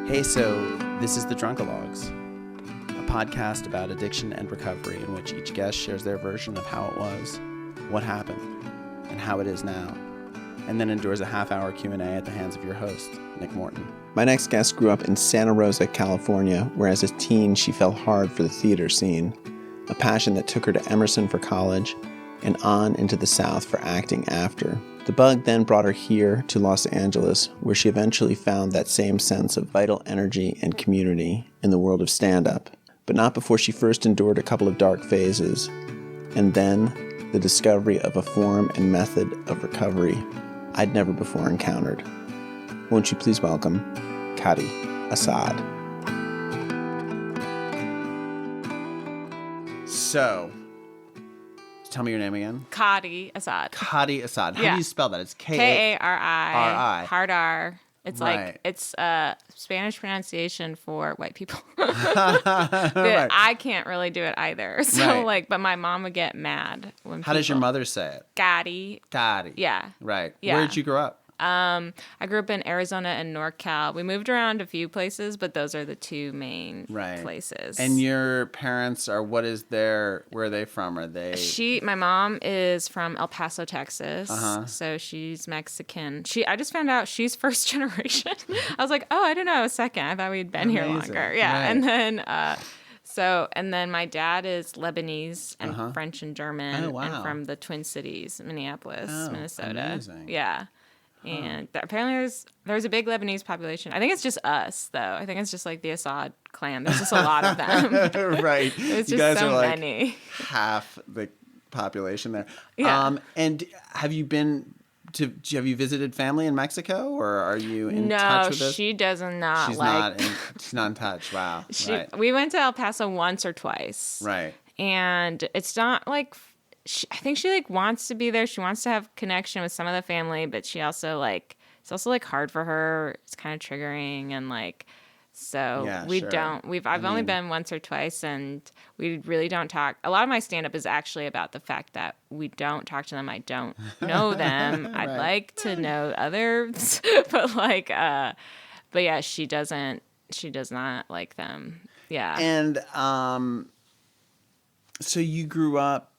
Hey, so this is the Drunkalogs, a podcast about addiction and recovery in which each guest shares their version of how it was, what happened, and how it is now, and then endures a half-hour Q&A at the hands of your host, Nick Morton. My next guest grew up in Santa Rosa, California, where as a teen she fell hard for the theater scene, a passion that took her to Emerson for college and on into the South for acting after. The bug then brought her here to Los Angeles, where she eventually found that same sense of vital energy and community in the world of stand-up, but not before she first endured a couple of dark phases, and then the discovery of a form and method of recovery I'd never before encountered. Won't you please welcome Kari Assad. So, tell me your name again. Kari Assad. Kari Assad. How do you spell that? It's K-A-R-I. R-I. Hard R. It's Right. like, it's Spanish pronunciation for white people. Right. I can't really do it either. So, Right. but my mom would get mad when How does your mother say it? Kari. Kari. Yeah. Right. Yeah. Where did you grow up? I grew up in Arizona and NorCal. We moved around a few places, but those are the two main places. And your parents are, where are they from? Are they? My mom is from El Paso, Texas. So she's Mexican. I just found out she's first generation. I was like, oh, I didn't know, second. I thought we'd been here longer. Yeah. Right. And then, and then my dad is Lebanese and French and German. Oh, wow. And from the Twin Cities, Minneapolis, Minnesota. Amazing. Yeah. And apparently there's a big Lebanese population. I think it's just us, though. I think it's just like the Assad clan. There's just a lot of them. Right. There's You just guys so are like many. half the population there. Yeah. And have you visited family in Mexico, or are you in touch with us? No, she does not. She's not in touch. Wow. Right. We went to El Paso once or twice. Right. And it's not like... I think she wants to be there. She wants to have connection with some of the family, but she also it's also hard for her. It's kind of triggering, and I've only been once or twice, and we really don't talk. A lot of my stand-up is actually about the fact that we don't talk to them. I don't know them. Right. I'd like to know others, but yeah, she does not like them. Yeah. And so you grew up.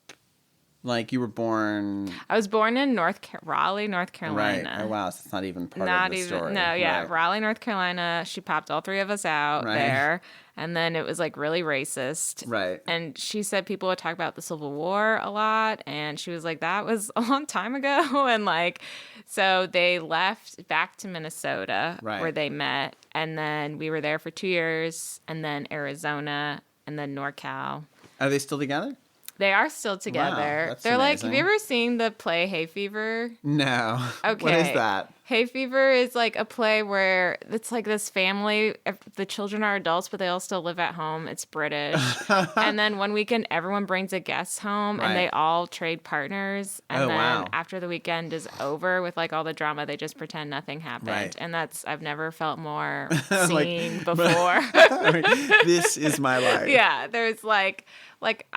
You were born... I was born in Raleigh, North Carolina. Right. Oh, wow. So it's not even part of the story. No, yeah. Right. Raleigh, North Carolina. She popped all three of us out there. And then it was, really racist. Right. And she said people would talk about the Civil War a lot. And she was like, that was a long time ago. And, so they left back to Minnesota where they met. And then we were there for 2 years. And then Arizona. And then NorCal. Are they still together? They are still together. Wow, that's They're amazing. have you ever seen the play Hay Fever? No. Okay. What is that? Hay Fever is a play where it's this family. The children are adults, but they all still live at home. It's British. And then one weekend, everyone brings a guest home, and they all trade partners. And then after the weekend is over with all the drama, they just pretend nothing happened. Right. And I've never felt more seen before. This is my life. Yeah, there's I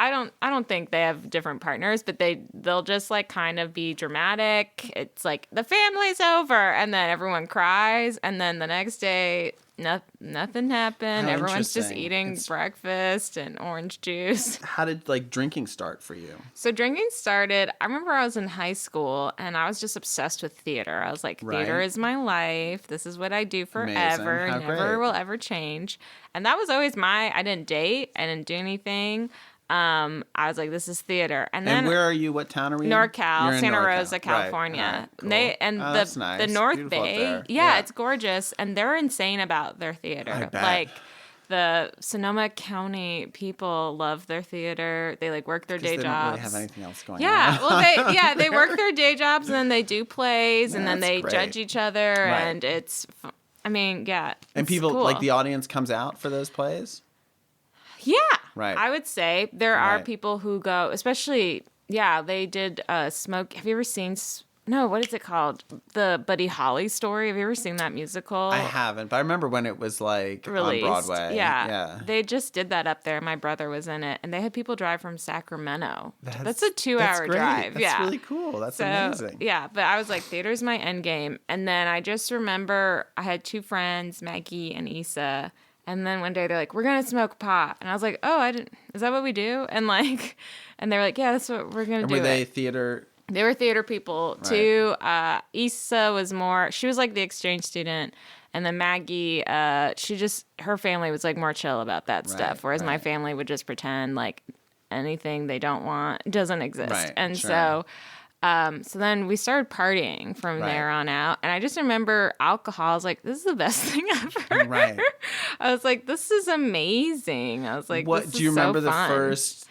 don't think they have different partners, but they'll just kind of be dramatic. It's the family's over, and then everyone cries, and then the next day nothing happened. How Everyone's just interesting. eating breakfast and orange juice. How did drinking start for you? So drinking started, I remember I was in high school, and I was just obsessed with theater. I was like, theater is my life. This is what I do forever. How Never great. will ever change. And that was always I didn't date. I didn't do anything. I was like, this is theater. And then where are you? What town are you NorCal, in? Santa NorCal. Rosa, California. Right. Cool. That's nice. The North Bay. Yeah, it's gorgeous. And they're insane about their theater. I bet. The Sonoma County people love their theater. They work their day they jobs. Don't really have anything else going on. Well, they work their day jobs, and then they do plays, and then they great. judge each other, and it's, yeah. And people, cool. the audience comes out for those plays? Yeah. Right. I would say there are people who go, especially, they did Smoke. Have you ever seen no, what is it called? The Buddy Holly story. Have you ever seen that musical? I haven't, but I remember when it was like Released. on Broadway. Yeah. They just did that up there. My brother was in it, and they had people drive from Sacramento. That's a 2-hour drive. That's really cool. That's amazing. Yeah, but I was like, theater's my end game. And then I just remember I had 2 friends, Maggie and Issa. And then one day they're like, we're going to smoke pot. And I was like, oh, is that what we do? And they're like, yeah, that's what we're going to do. Were they theater? They were theater people too. Issa was she was like the exchange student. And then Maggie, her family was like more chill about that stuff. Whereas my family would just pretend like anything they don't want doesn't exist. Right, and so then we started partying from there on out. And I just remember alcohol. I was like, this is the best thing ever. Right. I was like, this is amazing. I was like, what this do you is remember so the fun. First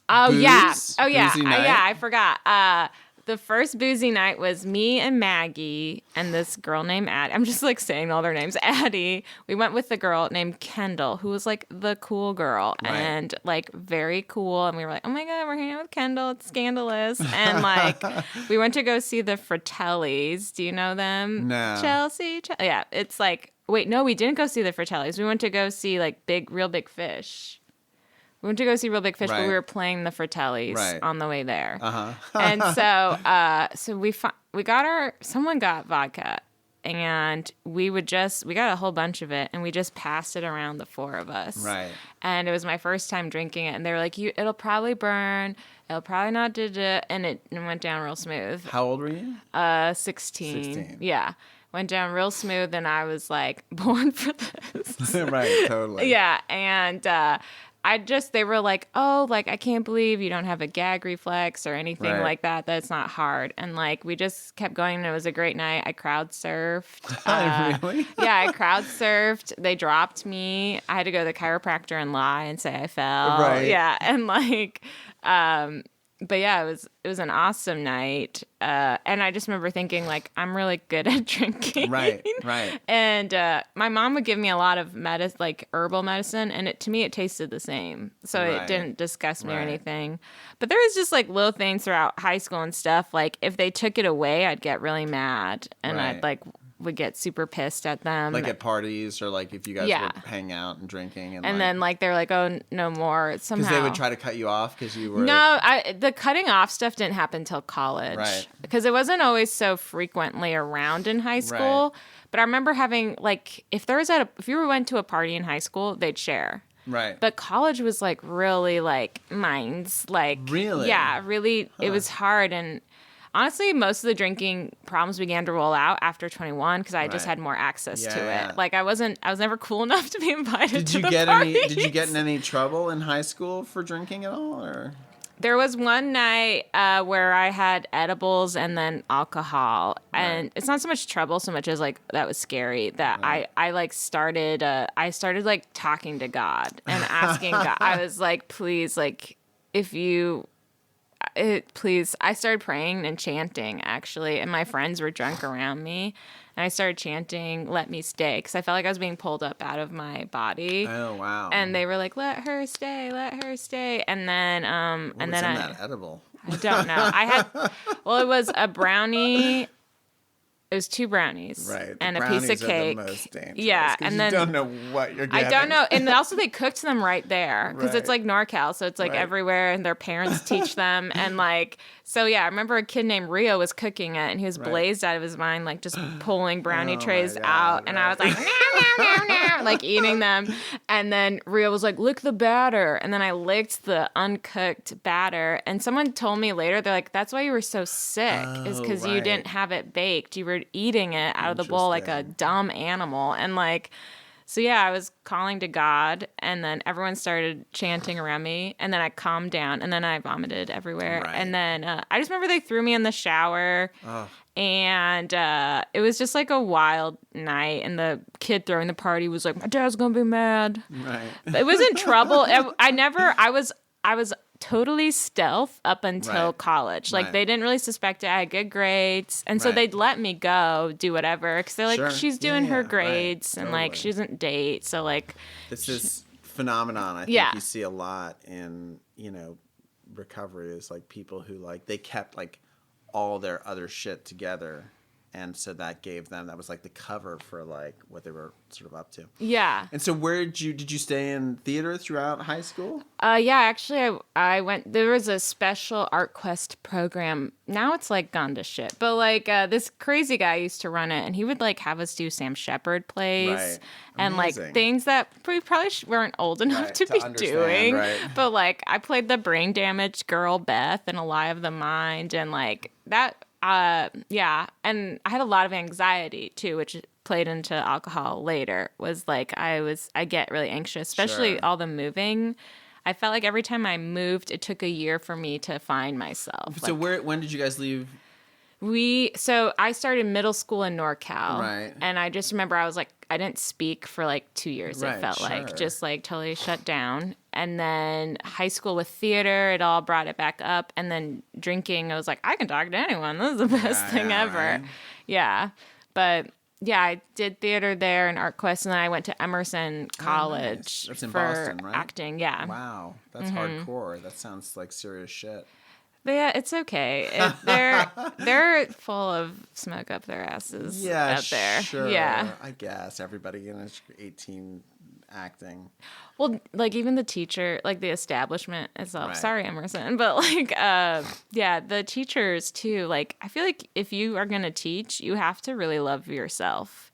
boozy night? I forgot. The first boozy night was me and Maggie and this girl named Addie. I'm just like saying all their names. Addie. We went with the girl named Kendall, who was like the cool girl and like very cool. And we were like, oh my God, we're hanging out with Kendall. It's scandalous. And like we went to go see the Fratellis. Do you know them? No. Chelsea. Yeah. It's like, wait, no, we didn't go see the Fratellis. We went to go see like Real Big Fish. We went to go see Real Big Fish, but we were playing the Fratellis on the way there. And so someone got vodka, and we got a whole bunch of it, and we just passed it around the 4 of us. Right. And it was my first time drinking it, and they were like, it'll probably burn, it'll probably not and it went down real smooth. How old were you? 16. Yeah. Went down real smooth, and I was like, born for this. Right, totally. Yeah, and they were like, oh, like, I can't believe you don't have a gag reflex or anything like that. That's not hard. And like, we just kept going, and it was a great night. I crowd surfed. Really? Yeah, I crowd surfed. They dropped me. I had to go to the chiropractor and lie and say I fell. Right. Yeah, and like, but yeah, it was an awesome night. And I just remember thinking, like, I'm really good at drinking. Right. And my mom would give me a lot of like herbal medicine, and to me it tasted the same. So it didn't disgust me or anything. But there was just like little things throughout high school and stuff. Like if they took it away, I'd get really mad, and I'd like would get super pissed at them. Like at parties, or like if you guys would hang out and drinking. And then like they're like, oh, no more. Somehow. Because they would try to cut you off because you were... No, the cutting off stuff didn't happen till college. Right. Because it wasn't always so frequently around in high school. Right. But I remember having, like, if you went to a party in high school, they'd share. Right. But college was like really like minds. Like, really? Yeah, really. It was hard. And honestly, most of the drinking problems began to roll out after 21 because I just had more access to it. Like I was never cool enough to be invited to the parties. Did you get in any trouble in high school for drinking at all, or? There was one night where I had edibles and then alcohol, and it's not so much trouble so much as like that was scary that I like started like talking to God and asking God. I was like, please, like please. I started praying and chanting actually, and my friends were drunk around me. And I started chanting, let me stay, because I felt like I was being pulled up out of my body. Oh, wow. And they were like, let her stay. And then, what was in that edible? I don't know. It was a brownie. It was 2 brownies. Right. And a piece of cake. Are the most dangerous, yeah. And then you don't know what you're getting. I don't know. And also they cooked them right there because it's like NorCal. So it's like everywhere, and their parents teach them. And like, so yeah, I remember a kid named Rio was cooking it, and he was blazed out of his mind, like just pulling brownie trays out. And I was like, no, like eating them. And then Rio was like, lick the batter. And then I licked the uncooked batter. And someone told me later, they're like, that's why you were so sick, is because you didn't have it baked. You were eating it out of the bowl like a dumb animal. And like, so yeah, I was calling to God, and then everyone started chanting around me, and then I calmed down, and then I vomited everywhere. And then I just remember they threw me in the shower. And it was just like a wild night, and the kid throwing the party was like, my dad's gonna be mad. Right. It wasn't trouble. I was totally stealth up until college. Like they didn't really suspect it. I had good grades, and so they'd let me go do whatever because they're like, she's doing her grades, and like she doesn't date, so like this is phenomenon I think you see a lot in recovery is like people who like they kept like all their other shit together. And so that was like the cover for like what they were sort of up to. Yeah. And so did you stay in theater throughout high school? Yeah, actually I went, there was a special Art Quest program. Now it's like gone to shit. But like this crazy guy used to run it, and he would like have us do Sam Shepard plays. Right. And like things that we probably weren't old enough to be doing. Right. But like I played the brain damaged girl Beth in A Lie of the Mind, and like that. Yeah, and I had a lot of anxiety too, which played into alcohol later. Was like I get really anxious, especially all the moving. I felt like every time I moved, it took a year for me to find myself. So when did you guys leave? So I started middle school in NorCal. Right. And I just remember I was like, I didn't speak for like 2 years, it felt like. Just like totally shut down. And then high school with theater, it all brought it back up. And then drinking, I was like, I can talk to anyone. This is the best thing ever. Right. Yeah. But yeah, I did theater there and Art Quest, and then I went to Emerson College nice. That's in for Boston, right? acting. Yeah. Wow. That's hardcore. That sounds like serious shit. But yeah, it's okay. They're full of smoke up their asses out there. Sure. Yeah, I guess everybody in 18 acting. Well, like even the teacher, like the establishment itself. Right. Sorry, Emerson, but like, yeah, the teachers too. Like, I feel like if you are gonna teach, you have to really love yourself.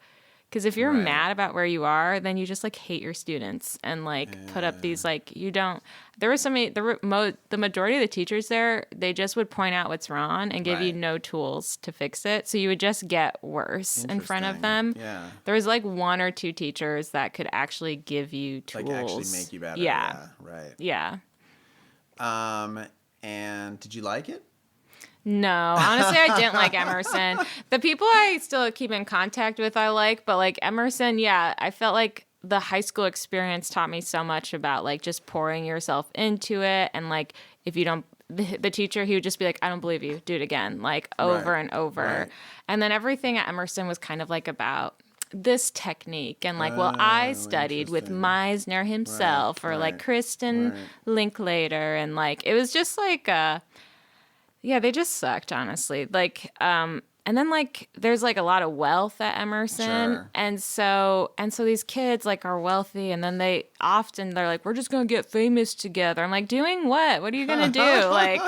Because if you're mad about where you are, then you just like hate your students and like put up these like you don't. There were the majority of the teachers there. They just would point out what's wrong and give you no tools to fix it. So you would just get worse in front of them. Yeah. There was like one or two teachers that could actually give you tools, like actually make you better. Yeah. Right. Yeah. And did you like it? No, honestly, I didn't like Emerson. The people I still keep in contact with, I like, but like Emerson, yeah, I felt like the high school experience taught me so much about like just pouring yourself into it. And like, if you don't, the teacher, he would just be like, I don't believe you, do it again, like over and over. Right. And then everything at Emerson was kind of like about this technique and like, well, I studied with Meisner himself or like Kristen Linklater. And like, it was just like, yeah, they just sucked, honestly. Like, and then like there's like a lot of wealth at Emerson, and so these kids like are wealthy, and then they're like, we're just gonna get famous together. I'm like, doing what? What are you gonna do? Like,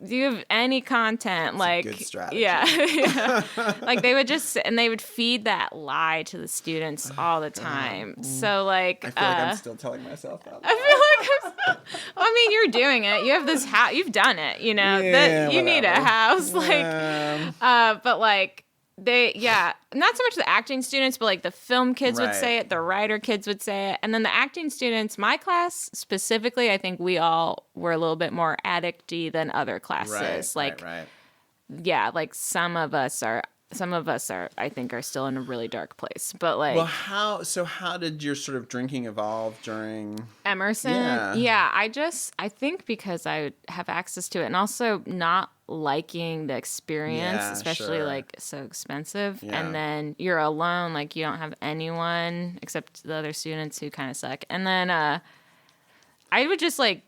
do you have any content? That's like, a good strategy. Yeah. Like they would just and they would feed that lie to the students all the time. So like, I feel like I'm still telling myself that. I feel like I mean, you're doing it. You have this house. You've done it. You know that you need a house. Like, but like not so much the acting students, but like the film kids would say it, the writer kids would say it, and then the acting students. My class specifically, I think we all were a little bit more addicty than other classes. Yeah, like some of us are, I think, are still in a really dark place. But like, well, how did your sort of drinking evolve during Emerson? Yeah, I think because I have access to it, and also not liking the experience, especially like so expensive. And then you're alone, like you don't have anyone except the other students who kind of suck. And then I would just like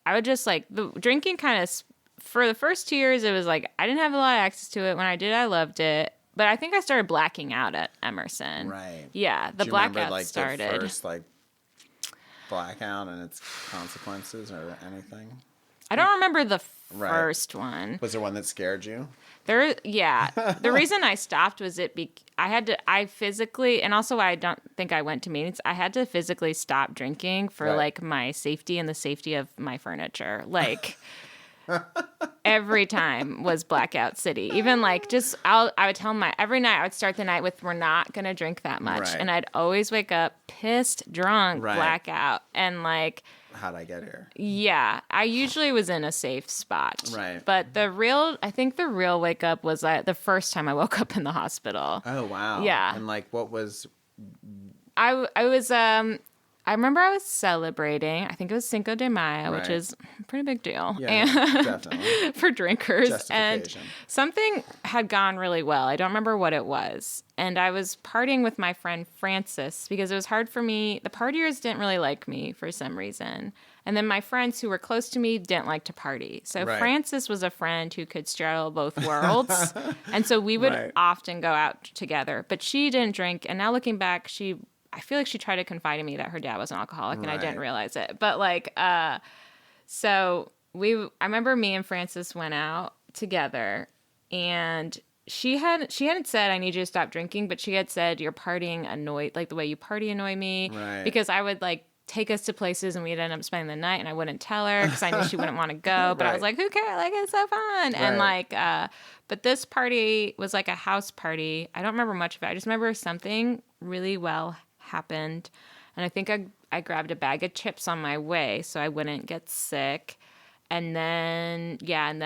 the drinking kind of. For the first 2 years, it was like I didn't have a lot of access to it. When I did, I loved it. But I think I started blacking out at Emerson. Right. Yeah, the blackout like, started. The first like blackout and its consequences or anything? I don't remember the first one. Was there one that scared you? The reason I stopped was I physically, and also I don't think I went to meetings, I had to physically stop drinking for like my safety and the safety of my furniture. Like... Every time was blackout city. Even like I would tell every night I would start the night with, we're not going to drink that much. And I'd always wake up pissed, drunk, blackout. And like, how'd I get here? Yeah. I usually was in a safe spot. Right. But I think the real wake up was the first time I woke up in the hospital. Oh, wow. Yeah. And like, what was... I remember I was celebrating. I think it was Cinco de Mayo, which is a pretty big deal. Yeah, definitely. For drinkers. And something had gone really well. I don't remember what it was. And I was partying with my friend Francis because it was hard for me. The partiers didn't really like me for some reason. And then my friends who were close to me didn't like to party. So Frances was a friend who could straddle both worlds. And so we would often go out together. But she didn't drink. And now looking back, I feel like she tried to confide in me that her dad was an alcoholic, and I didn't realize it. But like, so I remember me and Frances went out together, and she hadn't said I need you to stop drinking, but she had said you're partying annoyed, like the way you party annoy me, because I would like take us to places and we'd end up spending the night, and I wouldn't tell her because I knew she wouldn't want to go, but I was like, who cares? Like, it's so fun. And like, but this party was like a house party. I don't remember much of it. I just remember something really well happened, and I think I grabbed a bag of chips on my way so I wouldn't get sick. And then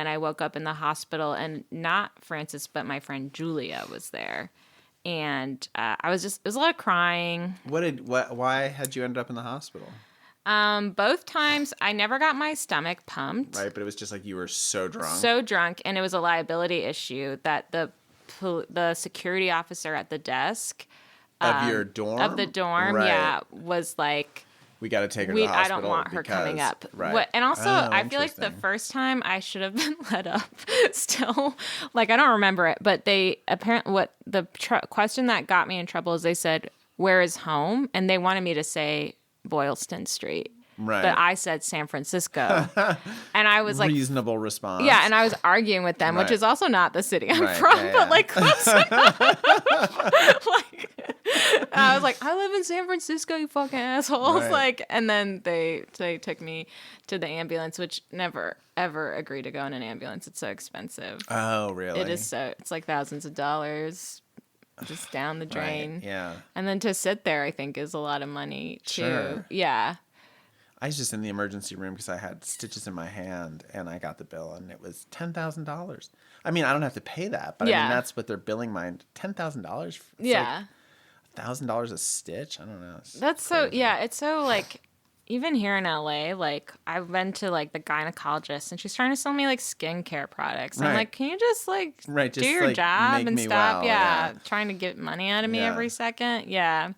I woke up in the hospital, and not Frances, but my friend Julia was there. And it was a lot of crying. Why had you ended up in the hospital? Both times I never got my stomach pumped. Right, but it was just like you were so drunk. So drunk, and it was a liability issue that the security officer at the desk of your dorm? Of the dorm, was like, we got to take her to the hospital. I don't want her coming up. Right. And also, I feel like the first time I should have been let up still. Like, I don't remember it, but they apparently, question that got me in trouble is they said, where is home? And they wanted me to say Boylston Street. Right. But I said San Francisco. And I was like... Reasonable response. Yeah, and I was arguing with them, which is also not the city I'm from, but like close enough. Like, I was like, I live in San Francisco, you fucking assholes. Right. Like, and then they took me to the ambulance, which never, ever agreed to go in an ambulance. It's so expensive. Oh, really? It is so... It's like thousands of dollars just down the drain. Right. Yeah. And then to sit there, I think, is a lot of money, too. Sure. Yeah. I was just in the emergency room because I had stitches in my hand, and I got the bill, and it was $10,000. I mean, I don't have to pay that, but I mean, that's what they're billing mine. $10,000? Yeah. Like $1,000 a stitch? I don't know. That's crazy. So, yeah, it's so, like, even here in LA, like, I've been to, like, the gynecologist, and she's trying to sell me, like, skincare products. I'm like, can you just, like, do your job and stop? Trying to get money out of me every second. Yeah.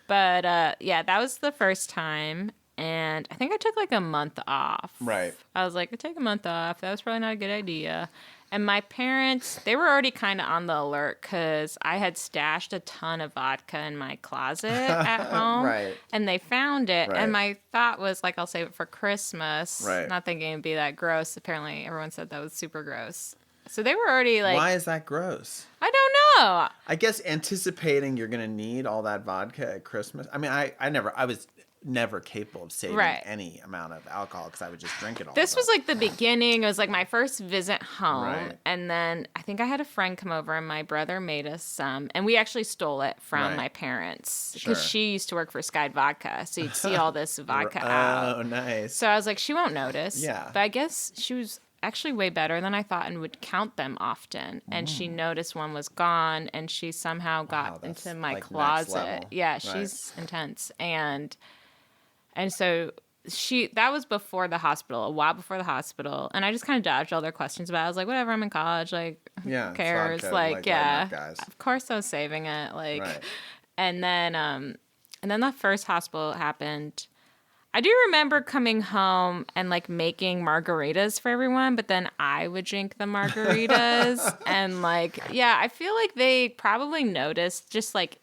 But, that was the first time. And I think I took like a month off. Right. I was like, I take a month off. That was probably not a good idea. And my parents, they were already kind of on the alert because I had stashed a ton of vodka in my closet at home. Right. And they found it. Right. And my thought was like, I'll save it for Christmas. Right. Not thinking it'd be that gross. Apparently, everyone said that was super gross. So they were already like... Why is that gross? I don't know. I guess anticipating you're going to need all that vodka at Christmas. I mean, I was never capable of saving any amount of alcohol because I would just drink it all. This was like the beginning. It was like my first visit home. Right. And then I think I had a friend come over and my brother made us some. And we actually stole it from my parents because she used to work for Sky Vodka. So you'd see all this vodka out. Oh, nice. So I was like, she won't notice. Yeah. But I guess she was actually way better than I thought and would count them often. And she noticed one was gone and she somehow got into my like closet. Yeah, she's intense. And so that was before the hospital, a while before the hospital. And I just kind of dodged all their questions about it. I was like, whatever, I'm in college. Like, who cares? Like, of course I was saving it. Like, and then the first hospital happened. I do remember coming home and like making margaritas for everyone, but then I would drink the margaritas. And like, I feel like they probably noticed just like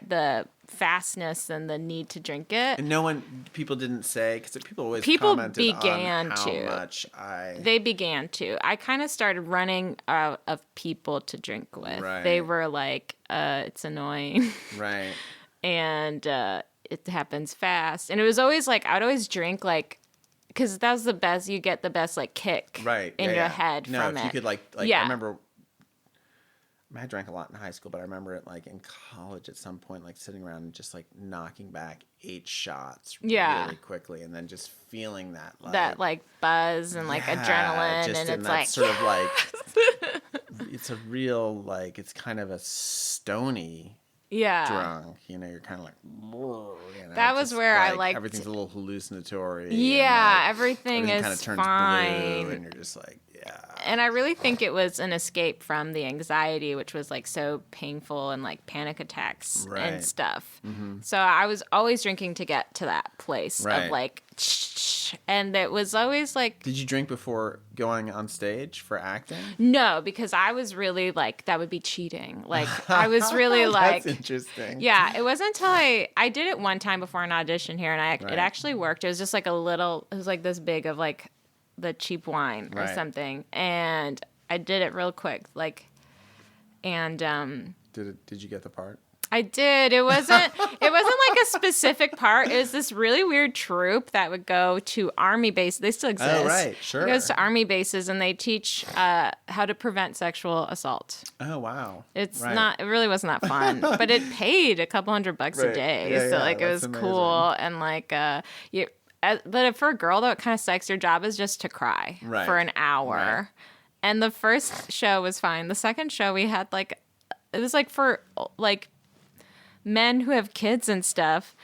the fastness and the need to drink it. And people didn't say, because people always commented on how much They began to. I kind of started running out of people to drink with. Right. They were like, it's annoying. Right. And it happens fast. And it was always like, I would always drink like, because that was the best, you get the best like kick in your head from it. You could like I remember, I drank a lot in high school, but I remember it like in college at some point, like sitting around and just like knocking back 8 shots really quickly, and then just feeling that like buzz and like adrenaline, just and it's that like sort of like it's a real like it's kind of a stony Yeah. drunk. You know, you're kind of like, that was where I liked everything's a little hallucinatory. Yeah, and everything is kind of turns fine. blue, and you're just like, yeah. And I really think it was an escape from the anxiety, which was like so painful and like panic attacks and stuff. Mm-hmm. So I was always drinking to get to that place of like, and it was always like. Did you drink before going on stage for acting? No, because I was really like, that would be cheating. Like I was really like. That's interesting. Yeah, it wasn't until I did it one time before an audition here, and it actually worked. It was just like it was like this big of like the cheap wine or something, and I did it real quick, like, and Did you get the part? I did. It wasn't like a specific part. It was this really weird troupe that would go to army bases. They still exist. Oh, right, sure. It goes to army bases and they teach how to prevent sexual assault. Oh, wow. It's not. It really wasn't that fun, but it paid a couple $100 a day, yeah, so like it was amazing. cool and like but for a girl though, it kind of sucks. Your job is just to cry for an hour. Right. And the first show was fine. The second show we had like, it was like for like men who have kids and stuff.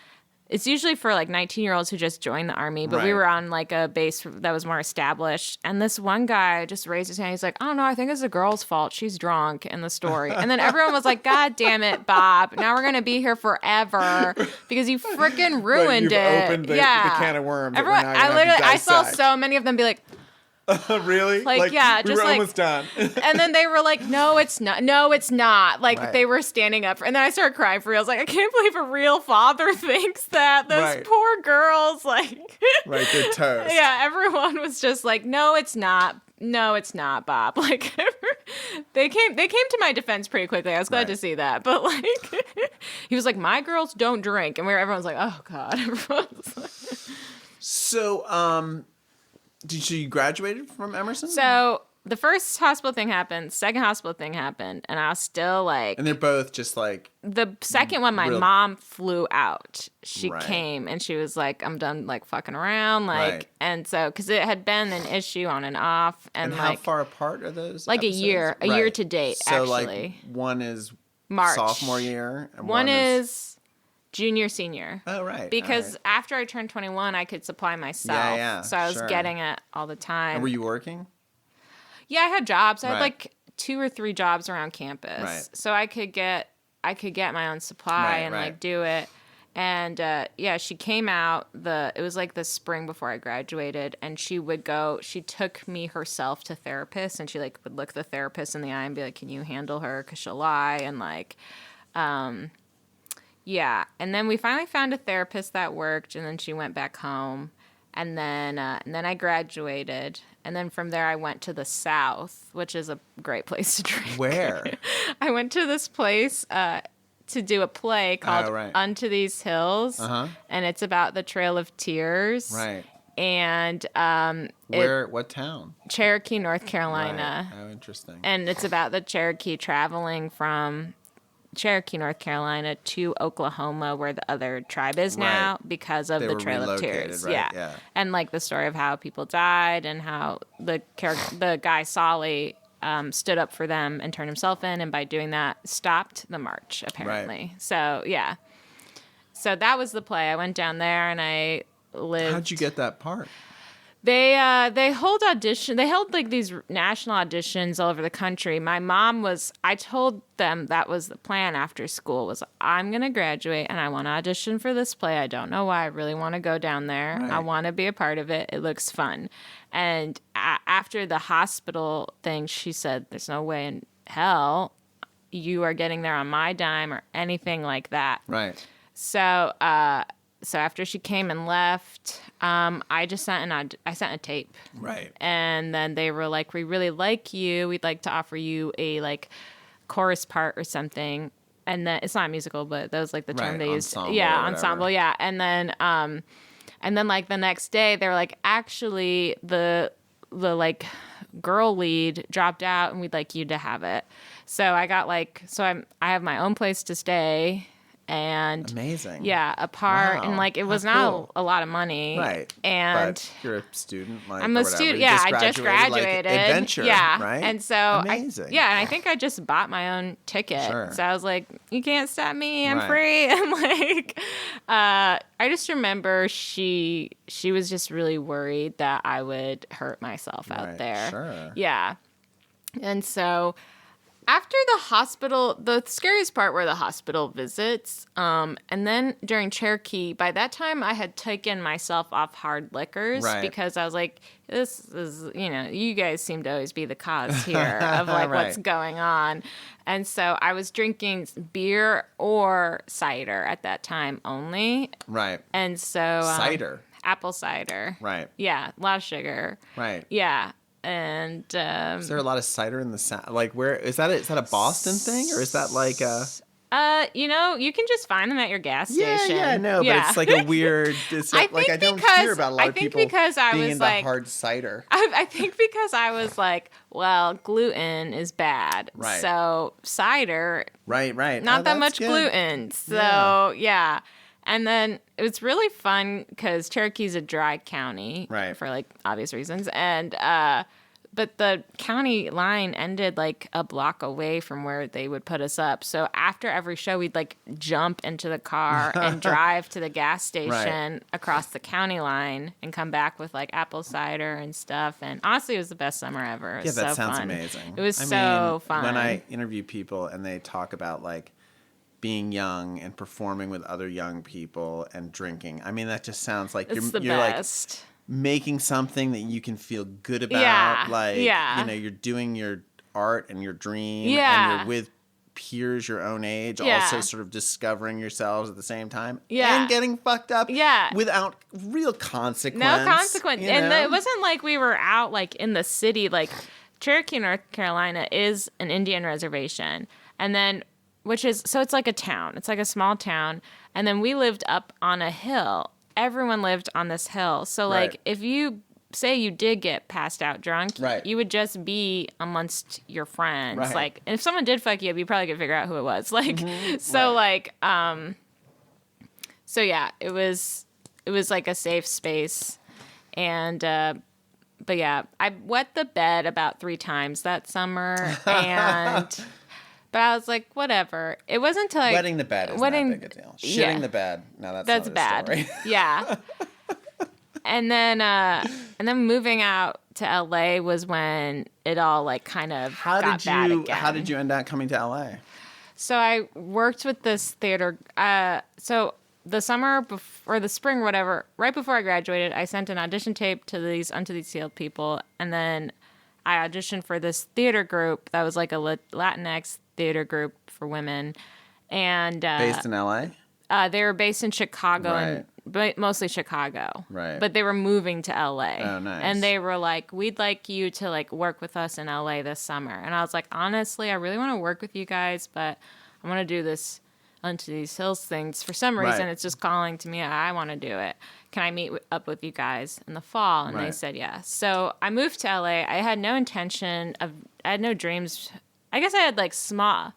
It's usually for like 19-year-olds who just joined the army, but we were on like a base that was more established. And this one guy just raised his hand. He's like, "Oh no, I think it's the girl's fault. She's drunk," in the story. And then everyone was like, "God damn it, Bob! Now we're gonna be here forever because you freaking ruined it." Opened the can of worms. Everyone, I saw so many of them be like. Really? Like yeah, we just were like almost done. And then they were like, "No, it's not. No, it's not." Like they were standing up, and then I started crying for real. I was like, "I can't believe a real father thinks that those poor girls like." Right, they're toast. Yeah, everyone was just like, "No, it's not. No, it's not, Bob." Like they came to my defense pretty quickly. I was glad to see that, but like he was like, "My girls don't drink," and everyone's like, "Oh God." Everyone's like, so, Did you graduated from Emerson? So the first hospital thing happened, second hospital thing happened, and I was still like... And they're both just like... The second one, my mom flew out. She came, and she was like, "I'm done like fucking around." Like, and so, because it had been an issue on and off. And how like, far apart are those Like episodes? a year to date, so actually. Like one is March. sophomore year. And one is junior, senior. Oh, right. Because after I turned 21, I could supply myself. Yeah, so I was getting it all the time. And were you working? Yeah, I had jobs. I had like 2 or 3 jobs around campus. Right. So I could get my own supply and like do it. And yeah, she came out it was like the spring before I graduated, and she took me herself to therapists, and she like would look the therapist in the eye and be like, "Can you handle her? 'Cause she'll lie." And like, yeah. And then we finally found a therapist that worked, and then she went back home. And then I graduated. And then from there I went to the South, which is a great place to drink. Where? I went to this place to do a play called Unto These Hills. Uh-huh. And it's about the Trail of Tears. Right. And what town? Cherokee, North Carolina. Right. Oh, interesting. And it's about the Cherokee traveling from Cherokee, North Carolina to Oklahoma, where the other tribe is now, because of the Trail of Tears. Right? Yeah. And like the story of how people died and how the guy Solly stood up for them and turned himself in, and by doing that stopped the march, apparently. Right. So yeah. So that was the play. I went down there and I lived. How'd you get that part? They hold audition. They held like these national auditions all over the country. My mom I told them that was the plan after school was, I'm going to graduate and I want to audition for this play. I don't know why. I really want to go down there. Right. I want to be a part of it. It looks fun. And after the hospital thing, she said, "There's no way in hell you are getting there on my dime or anything like that." Right. So, so after she came and left, I just sent a tape. Right. And then they were like, "We really like you. We'd like to offer you a like chorus part or something." And then it's not a musical, but that was like the term they used. Yeah, ensemble. Yeah. And then like the next day they were like, "Actually, the like girl lead dropped out and we'd like you to have it." So I got like, I have my own place to stay. and amazing. Yeah, apart, and Wow. like it was How not cool. a lot of money, Right. And but you're a student, like, I'm or a whatever. student. You Yeah, I just graduated. Like, adventure. Yeah, Right. and so amazing. and I think I just bought my own ticket. Sure. So I was like, "You can't stop me. I'm Right. free." And like, I just remember she was just really worried that I would hurt myself out Right. there. Sure. Yeah, and so. After the hospital, the scariest part were the hospital visits. And then during Cherokee, by that time I had taken myself off hard liquors because I was like, this is, you guys seem to always be the cause here of like Right. what's going on. And so I was drinking beer or cider at that time only. Right. And so cider. Apple cider. Right. Yeah, a lot of sugar. Right. Yeah. And is there a lot of cider in the South? Like, where is that? Is that a Boston thing, or is that like a? You can just find them at your gas station. Yeah, no, but it's like a weird. It's I like I don't because- hear about a lot I of think people because I being was into like- hard cider. I think because I was like, well, gluten is bad. Right. So cider, Right. not that that's much good. gluten. So yeah. And then it was really fun because Cherokee's a dry county, Right. for like obvious reasons, and but the county line ended like a block away from where they would put us up. So after every show, we'd like jump into the car and drive to the gas station across the county line and come back with like apple cider and stuff. And honestly, it was the best summer ever. It was Yeah, that so sounds fun. amazing. It was so fun. When I interview people and they talk about like being young and performing with other young people and drinking, I mean, that just sounds like It's the you're best. like making something that you can feel good about. Yeah, Like, yeah. You're doing your art and your dream. Yeah. And you're with peers your own age, Yeah. also sort of discovering yourselves at the same time. Yeah. And getting fucked up. Yeah. Without real consequence. No consequence. you And know? it wasn't like we were out like in the city. Like Cherokee, North Carolina is an Indian reservation. And then, so it's like a town. It's like a small town. And then we lived up on a hill. Everyone lived on this hill. So like if you say you did get passed out drunk, you would just be amongst your friends. Right. Like, and if someone did fuck you up, you probably could figure out who it was. Like, so yeah, it was like a safe space. And, but yeah, I wet the bed about 3 times that summer. But I was like, whatever. It wasn't until Wetting the bed is not big a deal. Shitting the bed, no, that's bad. Story. Yeah. And then moving out to LA was when it all like kind of got bad again. How did you end up coming to LA? So I worked with this theater. So the summer or the spring, or whatever, right before I graduated, I sent an audition tape to these Unto These Sealed people, and then I auditioned for this theater group that was like a Latinx theater group for women, and Based in LA? They were based in Chicago, Right. but mostly Chicago. Right. But they were moving to LA. Oh, nice. And they were like, "We'd like you to like work with us in LA this summer." And I was like, "Honestly, I really want to work with you guys, but I want to do this Unto These Hills things. For some reason, it's just calling to me. I want to do it. Can I meet up with you guys in the fall?" And they said yes. So I moved to LA. I had no dreams. I guess I had like small.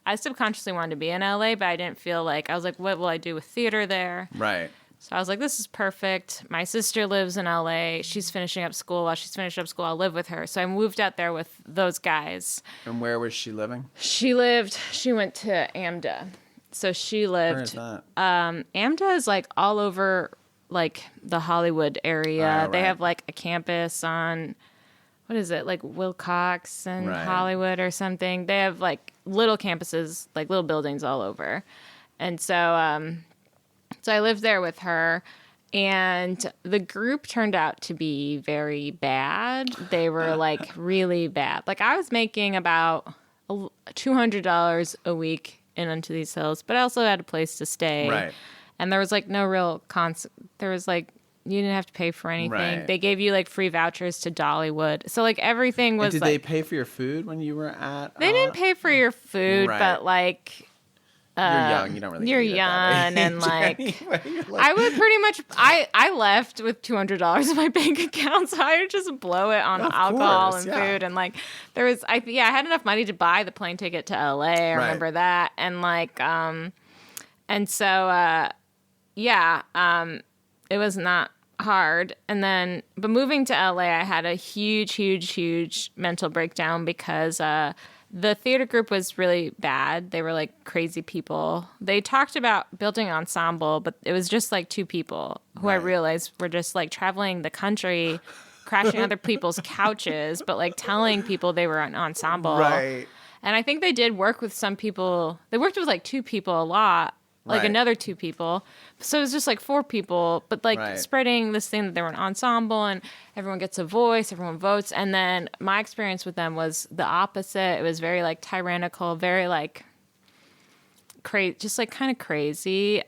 I subconsciously wanted to be in LA, but I didn't feel like, I was like, what will I do with theater there? Right. So I was like, this is perfect. My sister lives in LA. She's finishing up school. While she's finishing up school, I'll live with her. So I moved out there with those guys. And where was she living? She went to AMDA. So she lived. Where is that? AMDA is like all over like the Hollywood area. They have like a campus on, what is it, like Wilcox and Hollywood or something. They have like little campuses, like little buildings all over. And so so I lived there with her, and the group turned out to be very bad. They were like really bad. Like I was making about $200 a week in Unto These Hills, but I also had a place to stay. Right. And there was like no real there was like, you didn't have to pay for anything. Right. They gave you like free vouchers to Dollywood. So like everything was Did like, they pay for your food when you were at? they didn't pay for your food, but like, you're young. You don't really. You're eat young, at that age and like, anyway. I would pretty much. I left with $200 in my bank account, so I would just blow it on alcohol and food, and like there was. I had enough money to buy the plane ticket to LA. I remember that, and like And so, it was not hard. And then, but moving to LA, I had a huge mental breakdown because the theater group was really bad. They were like crazy people. They talked about building an ensemble, but it was just like two people who I realized were just like traveling the country, crashing other people's couches, but like telling people they were an ensemble. Right. And I think they did work with some people. They worked with like two people a lot, like another two people. So it was just like four people, but like spreading this thing that they were an ensemble and everyone gets a voice, everyone votes. And then my experience with them was the opposite. It was very like tyrannical, very like crazy, just like kind of crazy.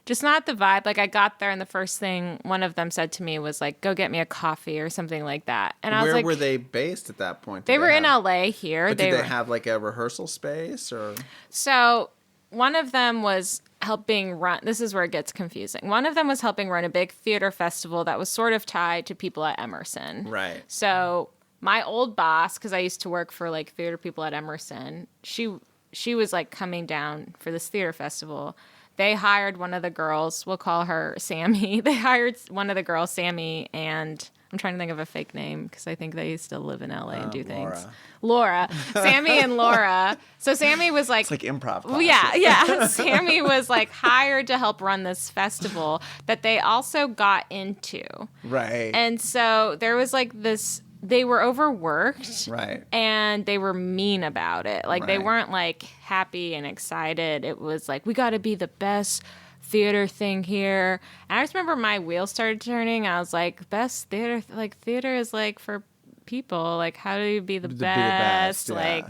Just not the vibe. Like I got there and the first thing one of them said to me was like, go get me a coffee or something like that. And I was like, where were they based at that point? They were in LA here. But did they have like a rehearsal space or? So one of them was helping run, this is where it gets confusing. One of them was helping run a big theater festival that was sort of tied to people at Emerson. Right. So my old boss, because I used to work for like theater people at Emerson, she was like coming down for this theater festival. They hired one of the girls, we'll call her Sammy. They hired one of the girls, Sammy, and I'm trying to think of a fake name because I think they still live in LA and do things. Laura. Sammy and Laura. So Sammy was like... It's like improv class. Well, yeah. Sammy was like hired to help run this festival that they also got into. Right. And so there was like this... They were overworked. Right. And they were mean about it. Like they weren't like happy and excited. It was like, we got to be the best theater thing here. And I just remember my wheels started turning. I was like, best theater, like theater is like for people. Like, how do you be the best? Like,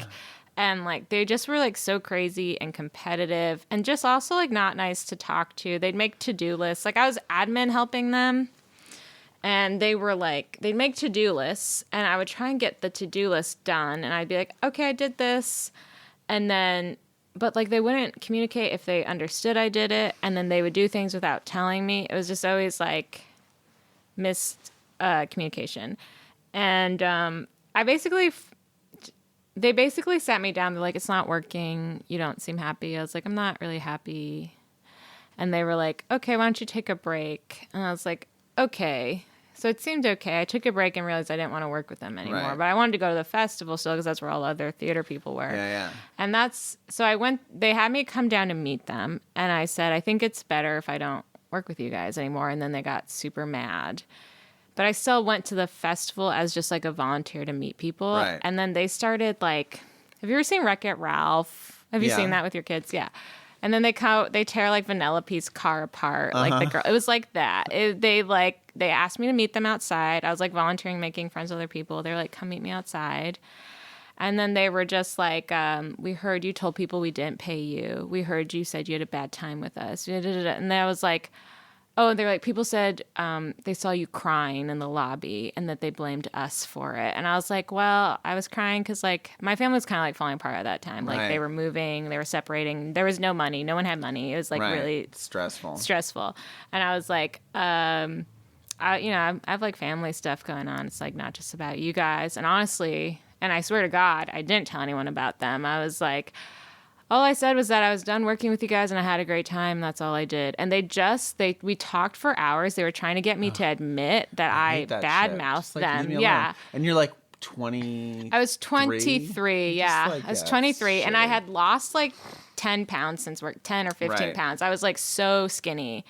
and like they just were like so crazy and competitive and just also like not nice to talk to. They'd make to-do lists. Like I was admin helping them. And they were like, they'd make to-do lists, and I would try and get the to-do list done, and I'd be like, okay, I did this, and then, but like they wouldn't communicate if they understood I did it, and then they would do things without telling me. It was just always like missed communication. And they basically sat me down. They're like, it's not working. You don't seem happy. I was like, I'm not really happy. And they were like, okay, why don't you take a break? And I was like, okay. So it seemed okay. I took a break and realized I didn't want to work with them anymore. Right. But I wanted to go to the festival still because that's where all the other theater people were. Yeah. And so I went, they had me come down to meet them. And I said, I think it's better if I don't work with you guys anymore. And then they got super mad. But I still went to the festival as just like a volunteer to meet people. Right. And then they started like, have you ever seen Wreck-It Ralph? Have you seen that with your kids? Yeah. And then they tear like Vanellope's car apart, like the girl. It was like that. They asked me to meet them outside. I was like volunteering, making friends with other people. They were like, come meet me outside. And then they were just like, we heard you told people we didn't pay you. We heard you said you had a bad time with us. And I was like, oh, they're like, people said they saw you crying in the lobby and that they blamed us for it. And I was like, well, I was crying because, like, my family was kind of, like, falling apart at that time. Like, they were moving. They were separating. There was no money. No one had money. It was, like, really stressful. And I was like, I have, like, family stuff going on. It's, like, not just about you guys. And honestly, and I swear to God, I didn't tell anyone about them. I was like... All I said was that I was done working with you guys and I had a great time. That's all I did. And we talked for hours. They were trying to get me to admit that I badmouthed them. Yeah. And you're like 20. I was 23. Yeah. I was 23 and I had lost like 10 pounds since work, 10 or 15 pounds. I was like so skinny.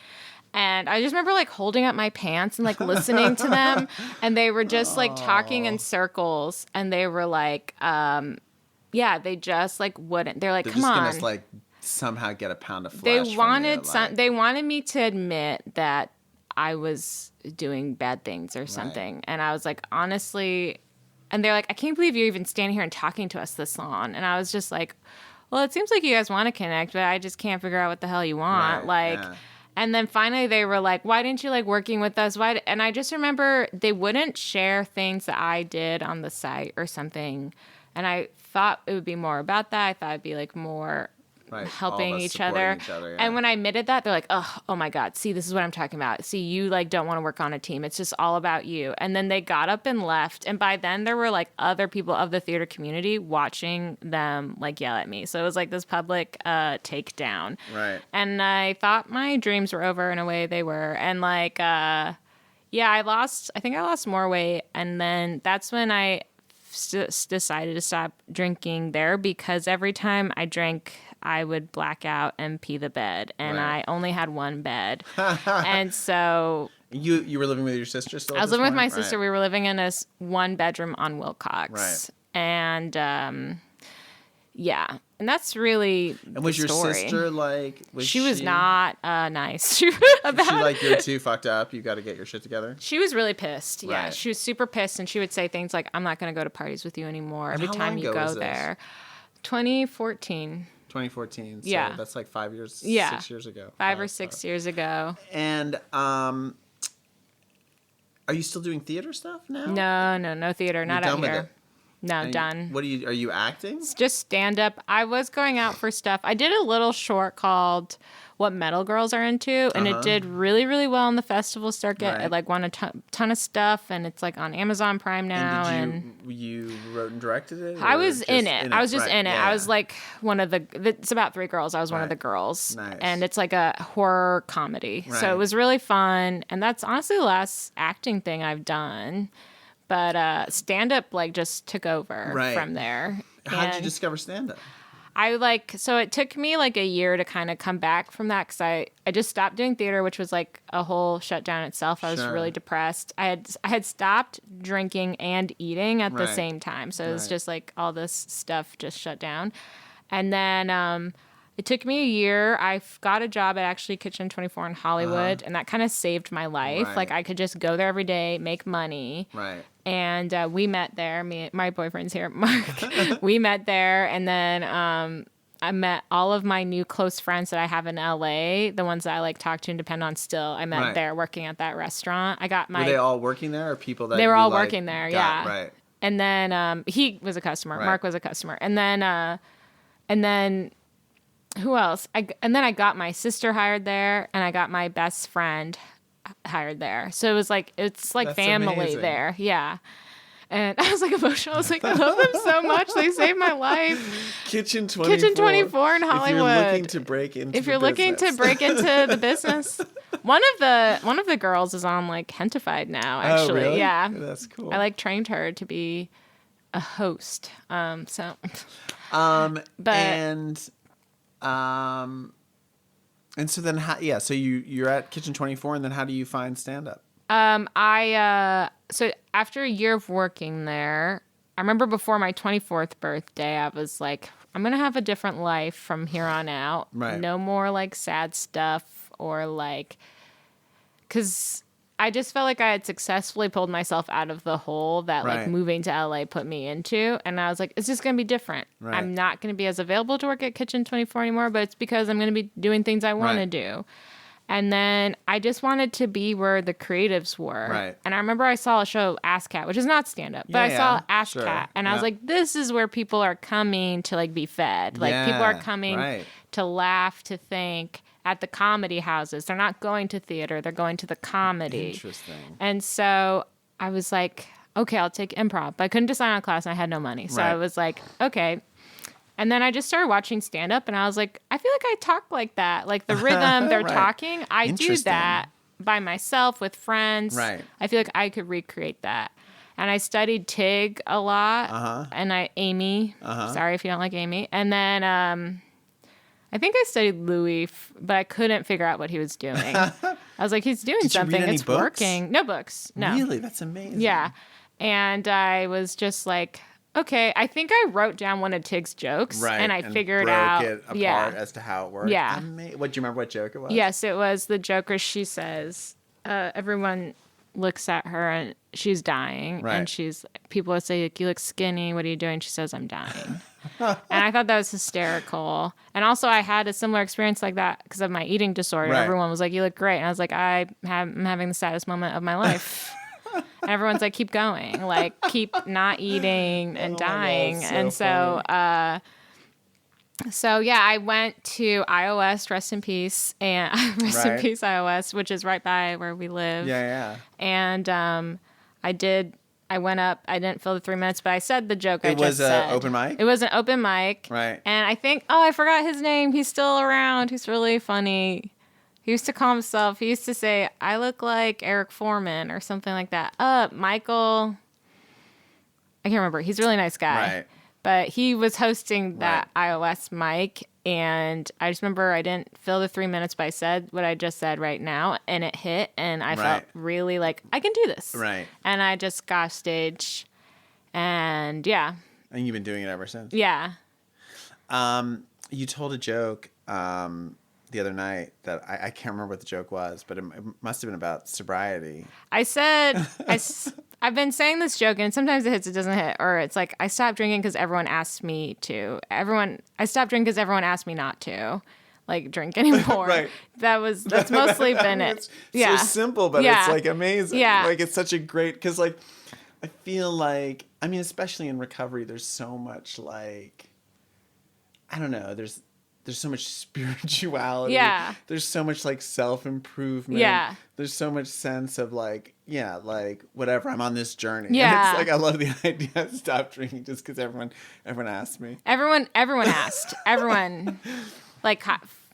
And I just remember like holding up my pants and like listening to them. And they were just like talking in circles. And they were like, yeah, they just like wouldn't. They're like, come on. They're just gonna like somehow get a pound of flesh. They wanted me to admit that I was doing bad things or something, and I was like, honestly. And they're like, I can't believe you're even standing here and talking to us this long. And I was just like, well, it seems like you guys want to connect, but I just can't figure out what the hell you want. And then finally they were like, why didn't you like working with us? And I just remember they wouldn't share things that I did on the site or something. And I thought it would be more about that. I thought it'd be like more helping each other. And when I admitted that, they're like, oh my God, see, this is what I'm talking about. See, you like don't want to work on a team. It's just all about you. And then they got up and left. And by then there were like other people of the theater community watching them like yell at me. So it was like this public takedown. Right. And I thought my dreams were over. In a way they were. And like, I think I lost more weight. And then that's when I decided to stop drinking there, because every time I drank, I would black out and pee the bed, and I only had one bed. And so you were living with your sister still? I was living with my sister. We were living in a one bedroom on Wilcox. Right. And and that's really And was the your story. sister like? She was not nice. She like, you're too fucked up. You got to get your shit together. She was really pissed. Yeah, Right. she was super pissed, and she would say things like, "I'm not going to go to parties with you anymore." And every how time long you ago go was this? there. 2014. 2014. So Yeah. that's like 5 years, Yeah. 6 years ago. 5 or 6 years ago. And are you still doing theater stuff now? No theater, not You're out done with here. it? No, And done. What are you acting? It's just stand up. I was going out for stuff. I did a little short called What Metal Girls Are Into, and it did really, really well in the festival circuit. Right. It like won a ton of stuff, and it's like on Amazon Prime now. And you wrote and directed it? I or was just in it. I was just Right. in it. Yeah. I was like one of the. It's about 3 girls. I was one of Right. the girls, Nice. and it's like a horror comedy. So Right. it was really fun, and that's honestly the last acting thing I've done. But stand up like just took over Right. from there. How did you And discover stand-up? so it took me like a year to kind of come back from that, because I just stopped doing theater, which was like a whole shutdown itself. I was Sure. really depressed. I had stopped drinking and eating at the Right. same time. So it was Right. just like all this stuff just shut down. And then it took me a year. I got a job at actually Kitchen 24 in Hollywood, and that kind of saved my life. Right. Like I could just go there every day, make money. Right. And we met there. My boyfriend's here, Mark. We met there, and then I met all of my new close friends that I have in LA, the ones that I like talk to and depend on still. I met Right. there working at that restaurant. I got Were they all working there, or people that They were you, all like, working there, got- yeah. Right. And then he was a customer. Right. Mark was a customer. And then who else? And then I got my sister hired there, and I got my best friend hired there. So it was like, it's like That's family amazing. there. Yeah. And I was like emotional. I was like, I love them so much. They saved my life. Kitchen 24. Kitchen 24 in Hollywood. If you're looking to break into If you're looking to business. break into the business, one of the girls is on like Hentified now. Actually, Oh, really? yeah, That's cool. I like trained her to be a host. So, but and so then so you're at Kitchen 24, and then how do you find stand up? So after a year of working there, I remember before my 24th birthday, I was like, I'm going to have a different life from here on out. Right. No more like sad stuff or like, cause I just felt like I had successfully pulled myself out of the hole that Right. like moving to LA put me into. And I was like, it's just going to be different. Right. I'm not going to be as available to work at Kitchen 24 anymore, but it's because I'm going to be doing things I want to Right. do. And then I just wanted to be where the creatives were. Right. And I remember I saw a show, ASCAT, which is not stand-up, but I saw ASCAT. sure. And I was Yeah. like, this is where people are coming to, like, be fed. Like, people are Yeah, coming right. to laugh, to think at the comedy houses. They're not going to theater. They're going to the comedy. Interesting. And so I was like, okay, I'll take improv. But I couldn't decide on a class, and I had no money. So Right. I was like, okay. And then I just started watching stand up, and I was like, I feel like I talk like that. Like the rhythm they're Right. talking, I do Interesting. that by myself with friends. Right. I feel like I could recreate that. And I studied Tig a lot, and Amy. Sorry if you don't like Amy. And then I think I studied Louis, but I couldn't figure out what he was doing. I was like, he's doing Did you read something. any It's books? working. No books. No. Really? That's amazing. Yeah. And I was just like, okay, I think I wrote down one of Tig's jokes, Right. and I figured broke out, it apart yeah, as to how it worked. Yeah. What do you remember? What joke it was? yes, it was the joke where she says, everyone looks at her and she's dying, Right. and people will say, like, you look skinny. What are you doing? She says, I'm dying. And I thought that was hysterical. And also, I had a similar experience like that because of my eating disorder. Right. Everyone was like, you look great. And I was like, I'm having the saddest moment of my life. And everyone's like, keep going, like keep not eating and Oh my God, dying. so And so So yeah, I went to iOS, rest in peace, and rest in peace iOS, which is right by where we live. Yeah. And I went up. I didn't fill the 3 minutes, but I said the joke I just said. It was an open mic? It was an open mic. Right. And I think, I forgot his name. He's still around. He's really funny. He used to call himself, he used to say, I look like Eric Foreman or something like that. Michael, I can't remember. He's a really nice guy. Right. But he was hosting that iOS mic, and I just remember I didn't fill the 3 minutes, but I said what I just said right now, and it hit, and I felt really like, I can do this. Right. And I just got off stage, and yeah. And you've been doing it ever since? Yeah. You told a joke the other night that I can't remember what the joke was, but it must have been about sobriety. I said, I've been saying this joke, and sometimes it hits, it doesn't hit, or it's like I stopped drinking because everyone asked me to. I stopped drinking because everyone asked me not to, like, drink anymore. Right. That's mostly been it. So simple, but it's like amazing. Yeah. Like it's such a great, because like I feel like, I mean, especially in recovery, there's so much like, I don't know, there's so much spirituality. Yeah. There's so much like self-improvement. Yeah. There's so much sense of like, like whatever, I'm on this journey. Yeah. And it's like, I love the idea of stop drinking just because everyone asked me. Everyone asked. Everyone, like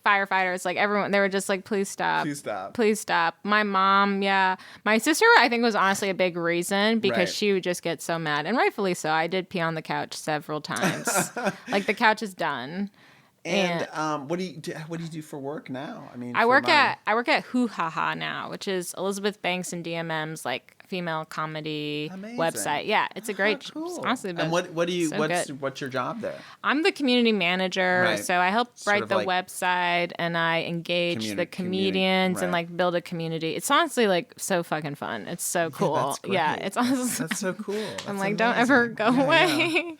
firefighters, like everyone, they were just like, please stop. Please stop. Please stop. My mom, My sister, I think, was honestly a big reason because she would just get so mad. And rightfully so. I did pee on the couch several times. Like the couch is done. And what do you do for work now? I mean, I work at Hoo Ha Ha now, which is Elizabeth Banks and DMM's like female comedy website. Yeah, it's a great. Cool. Honestly, and what's your job there? I'm the community manager, so I help write the website and I engage the comedians and like build a community. It's honestly like so fucking fun. It's so cool. That's great. Yeah, it's honestly that's so cool. I'm like, don't ever go away.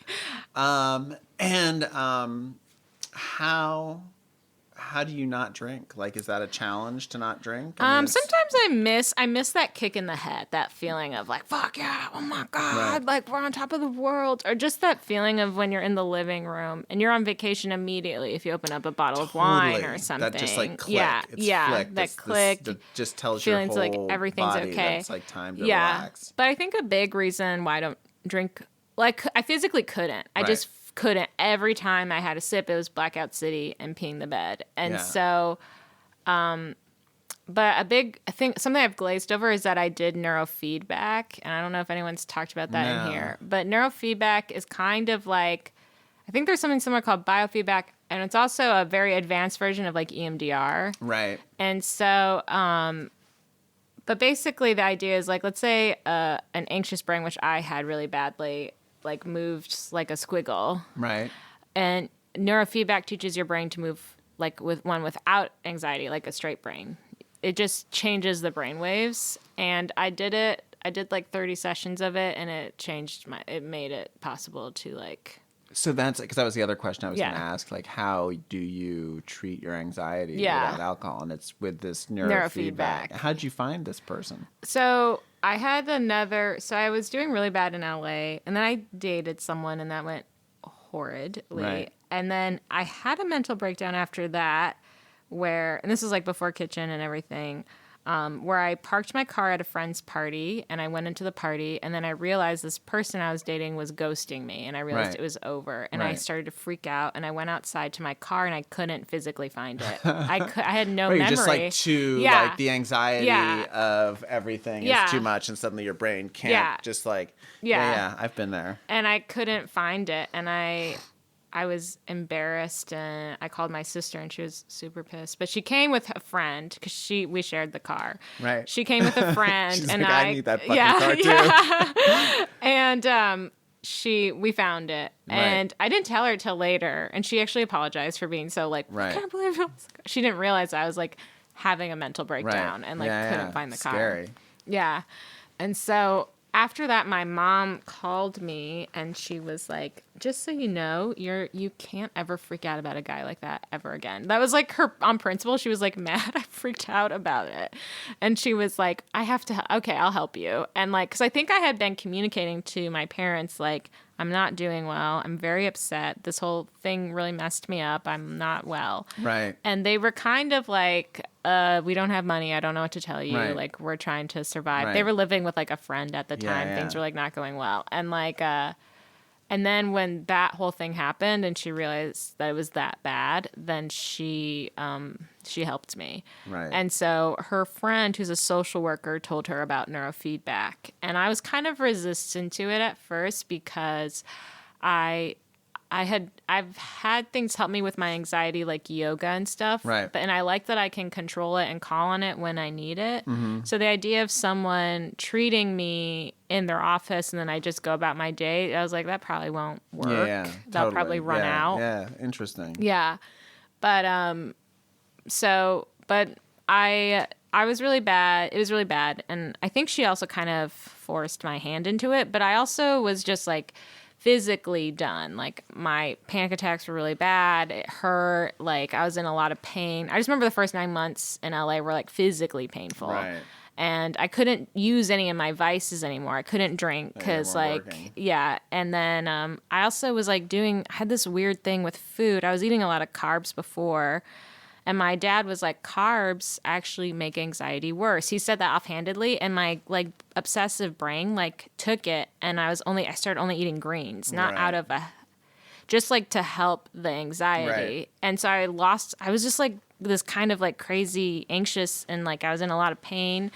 How do you not drink? Like, is that a challenge to not drink? I mean, sometimes I miss that kick in the head, that feeling of like, fuck yeah, oh my God, like we're on top of the world. Or just that feeling of when you're in the living room and you're on vacation immediately if you open up a bottle of wine or something. That just like click. Yeah, flick. That click. That just tells feelings your whole like everything's body okay. It's like time to relax. But I think a big reason why I don't drink, like I physically couldn't. I just couldn't. Every time I had a sip, it was blackout city and peeing the bed. And so, but I think something I've glazed over is that I did neurofeedback. And I don't know if anyone's talked about that in here, but neurofeedback is kind of like, I think there's something similar called biofeedback. And it's also a very advanced version of like EMDR. Right. And so, but basically the idea is like, let's say an anxious brain, which I had really badly, like moved like a squiggle. Right. And neurofeedback teaches your brain to move like with one without anxiety, like a straight brain. It just changes the brain waves. And I did like 30 sessions of it, and it made it possible to like. So that's because that was the other question I was going to ask. Like, how do you treat your anxiety without alcohol? And it's with this neurofeedback. How'd you find this person? So I had I was doing really bad in LA, and then I dated someone, and that went horridly. Right. And then I had a mental breakdown after that and this was like before Kitchen and everything, where I parked my car at a friend's party, and I went into the party, and then I realized this person I was dating was ghosting me, and I realized it was over, and I started to freak out, and I went outside to my car, and I couldn't physically find it. I had no memory. Just like like the anxiety of everything is too much, and suddenly your brain can't just like, I've been there. And I couldn't find it, and I was embarrassed, and I called my sister, and she was super pissed. But she came with a friend because we shared the car. Right. She came with a friend, She's and like, I need that fucking car too. And we found it, and I didn't tell her till later, and she actually apologized for being so like, I can't believe it. She didn't realize I was like having a mental breakdown and like couldn't find the car. Scary. Yeah, and so. After that, my mom called me, and she was like, just so you know, you can't ever freak out about a guy like that ever again. That was like her on principle. She was like mad I freaked out about it. And she was like, okay, I'll help you. And like, because I think I had been communicating to my parents, like, I'm not doing well. I'm very upset. This whole thing really messed me up. I'm not well. Right. And they were kind of like, we don't have money. I don't know what to tell you. Right. Like, we're trying to survive. Right. They were living with like a friend at the Yeah, time. yeah. Things were like not going well. And like, and then when that whole thing happened and she realized that it was that bad, then she helped me. Right. And so her friend, who's a social worker, told her about neurofeedback. And I was kind of resistant to it at first because I've had things help me with my anxiety, like yoga and stuff. Right. And I like that I can control it and call on it when I need it. Mm-hmm. So the idea of someone treating me in their office and then I just go about my day, I was like, that probably won't work. Yeah, They'll probably run out. Yeah, interesting. Yeah. But I was really bad. It was really bad. And I think she also kind of forced my hand into it. But I also was just like physically done. Like my panic attacks were really bad. It hurt. Like I was in a lot of pain. I just remember the first 9 months in LA were like physically painful. Right. And I couldn't use any of my vices anymore. I couldn't drink because working. yeah. And then I also was like I had this weird thing with food. I was eating a lot of carbs before. And my dad was like, carbs actually make anxiety worse. He said that offhandedly, and my like obsessive brain like took it, and I started only eating greens, not Right. out of just like to help the anxiety. Right. And so I was just like this kind of like crazy anxious, and like I was in a lot of pain.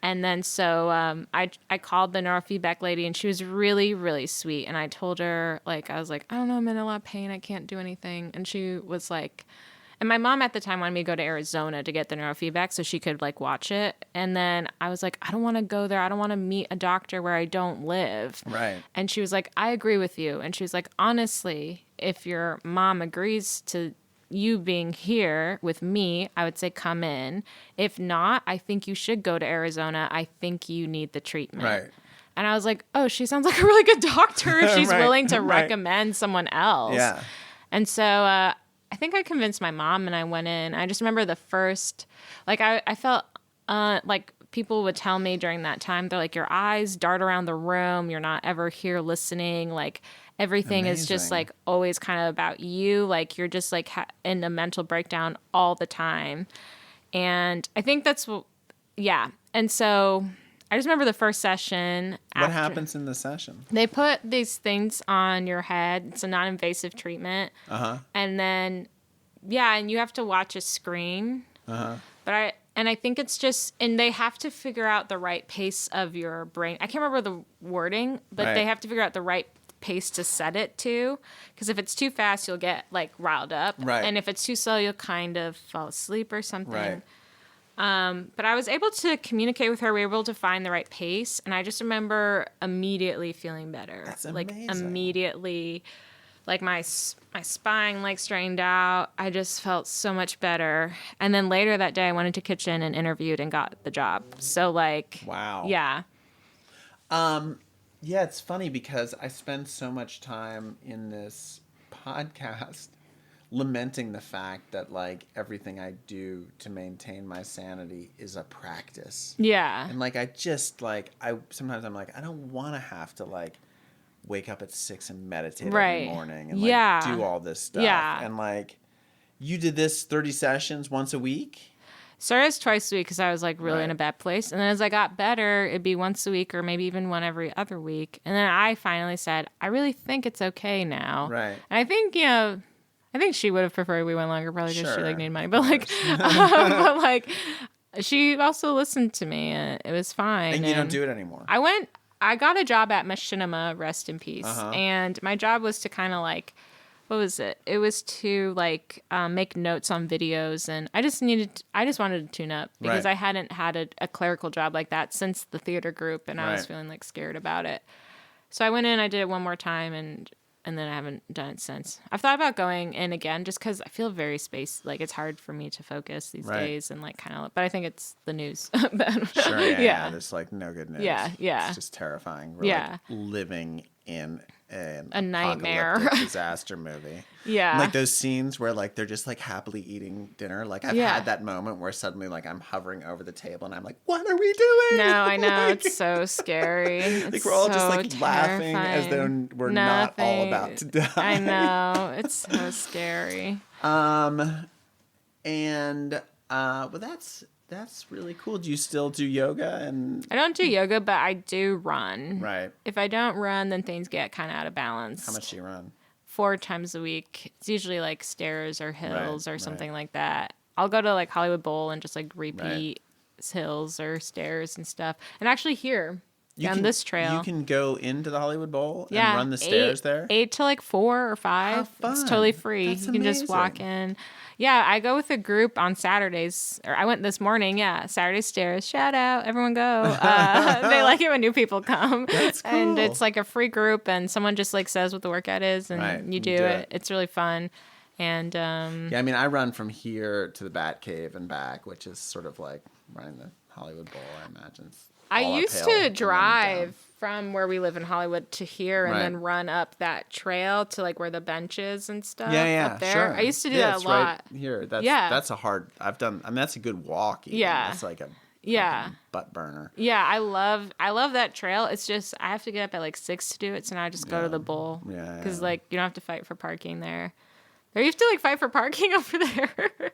And then so I called the neurofeedback lady, and she was really, really sweet. And I told her, like, I was like, I don't know, I'm in a lot of pain. I can't do anything. And she was like, and my mom at the time wanted me to go to Arizona to get the neurofeedback so she could like watch it. And then I was like, I don't want to go there. I don't want to meet a doctor where I don't live. Right. And she was like, I agree with you. And she was like, honestly, if your mom agrees to you being here with me, I would say come in. If not, I think you should go to Arizona. I think you need the treatment. Right. And I was like, oh, she sounds like a really good doctor if she's Right, willing to right. recommend someone else. Yeah. And so I think I convinced my mom and I went in. I just remember the first, like I felt like people would tell me during that time, they're like, your eyes dart around the room. You're not ever here listening. Like everything is just Amazing. like always kind of about you. Like you're just like in a mental breakdown all the time. And I think that's what, yeah. And so I just remember the first session. What happens in the session? They put these things on your head. It's a non-invasive treatment. Uh-huh. And then, yeah, and you have to watch a screen. Uh-huh. But I think it's just, and they have to figure out the right pace of your brain. I can't remember the wording, but Right. they have to figure out the right pace to set it to. Because if it's too fast, you'll get like riled up. Right. And if it's too slow, you'll kind of fall asleep or something. Right. But I was able to communicate with her. We were able to find the right pace. And I just remember immediately feeling better. That's Like amazing. immediately, like my spine like straightened out. I just felt so much better. And then later that day I went into kitchen and interviewed and got the job. So like, Wow. yeah. Yeah, it's funny because I spend so much time in this podcast lamenting the fact that like everything I do to maintain my sanity is a practice. Yeah. And like I just like sometimes I'm like I don't want to have to like wake up at 6 and meditate Right. every morning and like Yeah. do all this stuff. Yeah. And like you did this 30 sessions once a week? Started as twice a week because I was like really Right. in a bad place. And then as I got better, it'd be once a week or maybe even one every other week. And then I finally said, I really think it's okay now. Right. And I think, I think she would have preferred we went longer probably because she Sure. like needed money. But like, but like, she also listened to me and it was fine. And you don't do it anymore. I got a job at Machinima, rest in peace. Uh-huh. And my job was to kind of like, what was it? It was to like make notes on videos. And I just wanted to tune up because Right. I hadn't had a clerical job like that since the theater group. And I was Right. feeling like scared about it. So I went in, I did it one more time and then I haven't done it since. I've thought about going in again just because I feel very like it's hard for me to focus these Right. days and like kind of, but I think it's the news. Sure, yeah, Yeah. there's like no good news. Yeah. It's just terrifying. We're Yeah. like living in an A nightmare. apocalyptic disaster movie. Yeah. Like those scenes where like they're just like happily eating dinner. Like I've had that moment where suddenly like I'm hovering over the table and I'm like, what are we doing? No, I know. Like, it's so scary. It's like we're all just like terrifying. laughing as though we're not all about to die. I know. It's so scary. Well, that's really cool. Do you still do yoga? And I don't do yoga, but I do run. right. If I don't run, then things get kind of out of balance. How much do you run? 4 times a week. It's usually like stairs or hills or something like that. I'll go to like Hollywood Bowl and just like repeat hills or stairs and stuff. And actually here, down this trail. You can go into the Hollywood Bowl and Yeah, run the stairs there? 8 to like 4 or 5. How fun. It's totally free. That's You can just walk in. Yeah, I go with a group on Saturdays. Or I went this morning. Yeah, Saturday stairs. Shout out. Everyone go. They like it when new people come. That's cool. And it's like a free group and someone just like says what the workout is and you do it. It's really fun. And yeah, I mean, I run from here to the Bat Cave and back, which is sort of like running the Hollywood Bowl, I imagine. I used to drive from where we live in Hollywood to here and then run up that trail to like where the bench is and stuff up there. Sure. I used to do that a lot. Right here. That's a hard, that's a good walk. Even. Yeah. That's like a butt burner. Yeah, I love that trail. It's just I have to get up at like 6 to do it, so now I just go to the bowl. Yeah. Because like you don't have to fight for parking there. There you have to like fight for parking over there.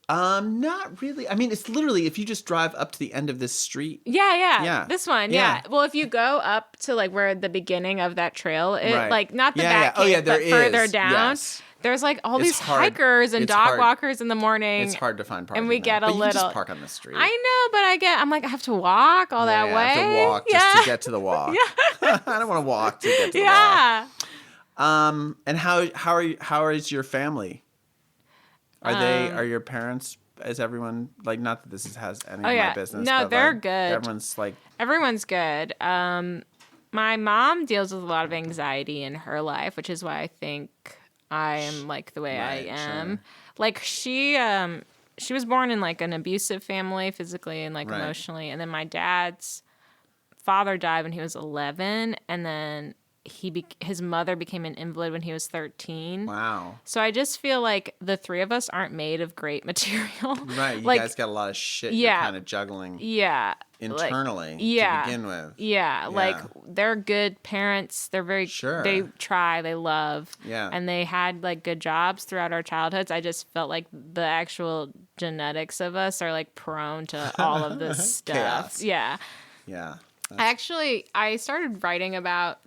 Not really. I mean, it's literally if you just drive up to the end of this street. Yeah. This one, yeah. Well, if you go up to like where the beginning of that trail is, like not the back cave, but further down, there's like all these hikers and dog walkers in the morning. It's hard to find parking. And we get a little. You just park on the street. I know, but I'm like, I have to walk all that way. I have to walk just to get to the walk. I don't want to walk to get to the walk. And how is your family? Are your parents, is everyone, like, not that this has any of my business. No, but they're like, good. Everyone's good. My mom deals with a lot of anxiety in her life, which is why I think I am like the way I am. Sure. Like she was born in like an abusive family, physically and like emotionally. And then my dad's father died when he was 11. And then his mother became an invalid when he was 13. Wow. So I just feel like the three of us aren't made of great material. Right. You guys got a lot of shit you're kind of juggling internally to begin with. Yeah. Like they're good parents. They're very they try, they love. Yeah. And they had like good jobs throughout our childhoods. I just felt like the actual genetics of us are like prone to all of this stuff. Chaos. Yeah. Yeah. I started writing about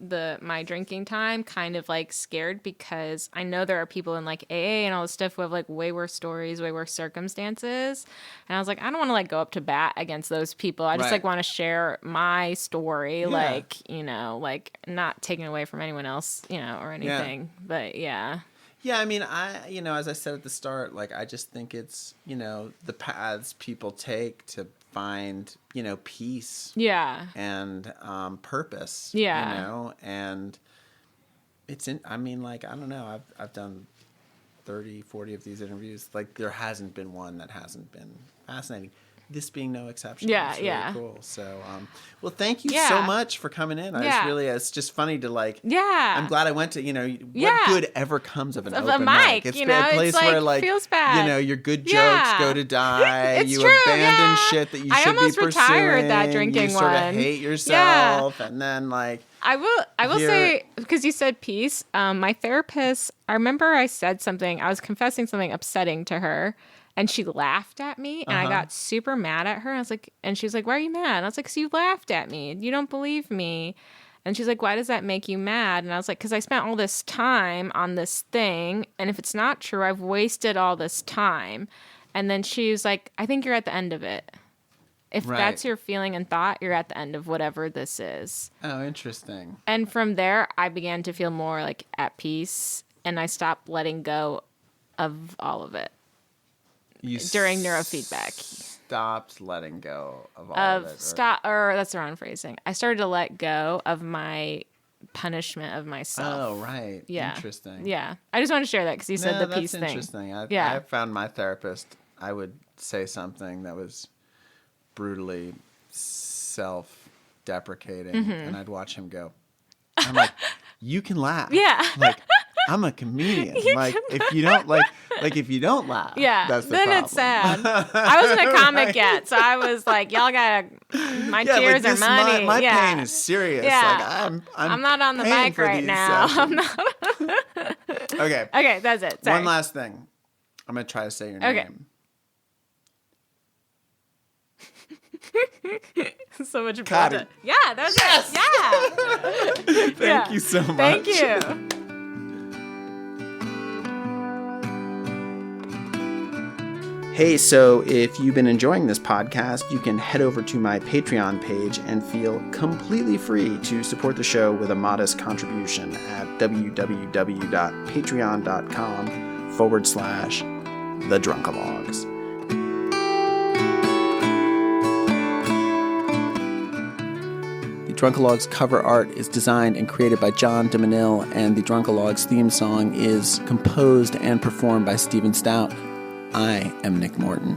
my drinking time kind of like scared because I know there are people in like AA and all this stuff who have like way worse stories, way worse circumstances. And I was like, I don't want to like go up to bat against those people. I just like want to share my story, like, you know, like not taking away from anyone else, you know, or anything. But yeah. Yeah, I mean, as I said at the start, like, I just think it's, the paths people take to find, peace. Yeah. And purpose. Yeah. And it's I don't know. I've done 30, 40 of these interviews. Like, there hasn't been one that hasn't been fascinating. This being no exception. Yeah, it's really cool. So, well, thank you so much for coming in. It's just funny to like. Yeah. I'm glad I went to. What good ever comes of an open mic? It's a place where like feels bad. Your good jokes go to die. It's you true, abandon shit that you should be pursuing. I almost retired that drinking one. You sort of hate yourself, and then like. I will say, because you said peace. My therapist. I remember I said something. I was confessing something upsetting to her. And she laughed at me, and I got super mad at her. I was like, and she's like, "Why are you mad?" And I was like, "'Cause you laughed at me. You don't believe me." And she's like, "Why does that make you mad?" And I was like, "'Cause I spent all this time on this thing, and if it's not true, I've wasted all this time." And then she was like, "I think you're at the end of it. If that's your feeling and thought, you're at the end of whatever this is." Oh, interesting. And from there, I began to feel more like at peace, and I stopped letting go of all of it. During neurofeedback. Stopped letting go of all of it. That's the wrong phrasing. I started to let go of my punishment of myself. Oh, right. Yeah. Interesting. Yeah. I just want to share that because you said the peace thing. That's interesting. I found my therapist, I would say something that was brutally self-deprecating, and I'd watch him go, I'm like, you can laugh. Yeah. Like, I'm a comedian. If you don't laugh, that's the then problem. It's sad. I wasn't a comic yet, so I was like, y'all gotta, my tears are money. My pain is serious. Yeah. Like, I'm not on the mic right now. I'm not. Okay. Okay, that's it. Sorry. One last thing. I'm going to try to say your name. So much Kari. bullshit. Yeah, that was it. Yeah. Thank you so much. Thank you. Hey, so if you've been enjoying this podcast, you can head over to my Patreon page and feel completely free to support the show with a modest contribution at www.patreon.com/thedrunkalogs. The Drunkalogs cover art is designed and created by John DeManil, and the Drunkalogs theme song is composed and performed by Stephen Stout. I am Nick Morton.